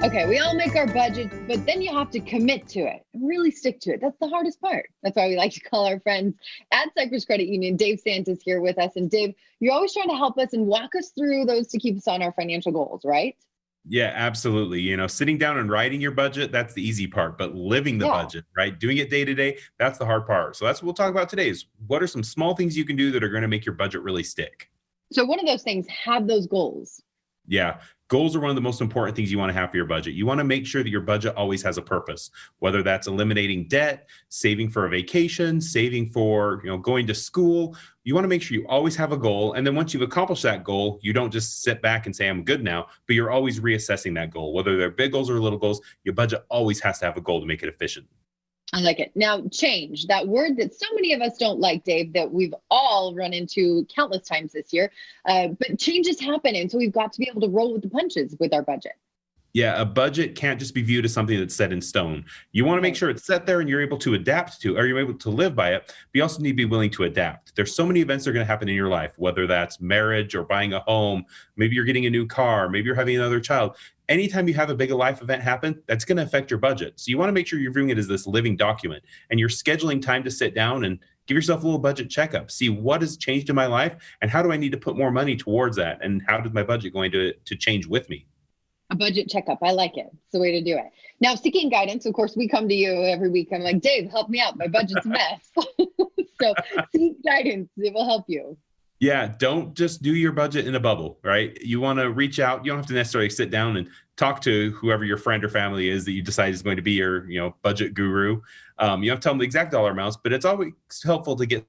Okay, we all make our budgets, but then you have to commit to it and really stick to it. That's the hardest part. That's why we like to call our friends at Cyprus Credit Union. Dave Santis here with us. And Dave, you're always trying to help us and walk us through those to keep us on our financial goals, right? Yeah, absolutely. Sitting down and writing your budget, that's the easy part, but living the Yeah. budget, right? Doing it day to day, that's the hard part. So that's what we'll talk about today is what are some small things you can do that are going to make your budget really stick? So one of those things, have those goals. Yeah. Goals are one of the most important things you want to have for your budget. You want to make sure that your budget always has a purpose, whether that's eliminating debt, saving for a vacation, saving for, going to school. You want to make sure you always have a goal. And then once you've accomplished that goal, you don't just sit back and say, I'm good now, but you're always reassessing that goal. Whether they're big goals or little goals, your budget always has to have a goal to make it efficient. I like it. Now, change, that word that so many of us don't like, Dave, that we've all run into countless times this year. But changes happen. And so we've got to be able to roll with the punches with our budget. Yeah, a budget can't just be viewed as something that's set in stone. You want to make Right. sure it's set there and you're able to adapt to, or you're able to live by it. But you also need to be willing to adapt. There's so many events that are going to happen in your life, whether that's marriage or buying a home. Maybe you're getting a new car. Maybe you're having another child. Anytime you have a big life event happen, that's going to affect your budget. So you want to make sure you're viewing it as this living document and you're scheduling time to sit down and give yourself a little budget checkup. See what has changed in my life and how do I need to put more money towards that? And how does my budget going to change with me? A budget checkup. I like it. It's the way to do it. Now, seeking guidance, of course, we come to you every week. I'm like, Dave, help me out. My budget's a mess. So seek guidance. It will help you. Yeah, don't just do your budget in a bubble, right? You want to reach out. You don't have to necessarily sit down and talk to whoever your friend or family is that you decide is going to be your, budget guru. You have to tell them the exact dollar amounts, but it's always helpful to get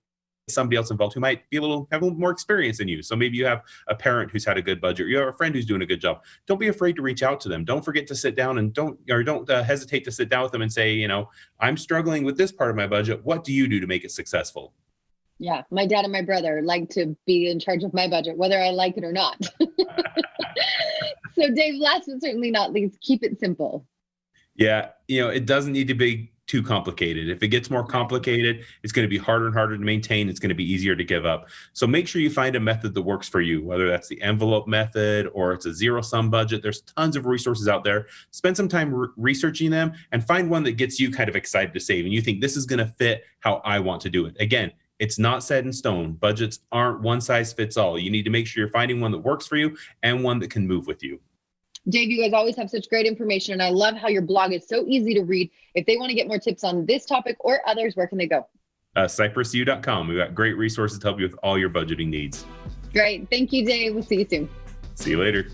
somebody else involved who might be have a little more experience than you. So maybe you have a parent who's had a good budget, or you have a friend who's doing a good job. Don't be afraid to reach out to them. Don't forget to sit down and don't hesitate to sit down with them and say, I'm struggling with this part of my budget. What do you do to make it successful? Yeah. My dad and my brother like to be in charge of my budget, whether I like it or not. So, Dave, last but certainly not least, keep it simple. Yeah, it doesn't need to be too complicated. If it gets more complicated, it's going to be harder and harder to maintain. It's going to be easier to give up. So make sure you find a method that works for you, whether that's the envelope method or it's a zero sum budget. There's tons of resources out there. Spend some time researching them and find one that gets you kind of excited to save. And you think this is going to fit how I want to do it. Again, it's not set in stone. Budgets aren't one size fits all. You need to make sure you're finding one that works for you and one that can move with you. Dave, you guys always have such great information. And I love how your blog is so easy to read. If they want to get more tips on this topic or others, where can they go? CyprusU.com. We've got great resources to help you with all your budgeting needs. Great. Thank you, Dave. We'll see you soon. See you later.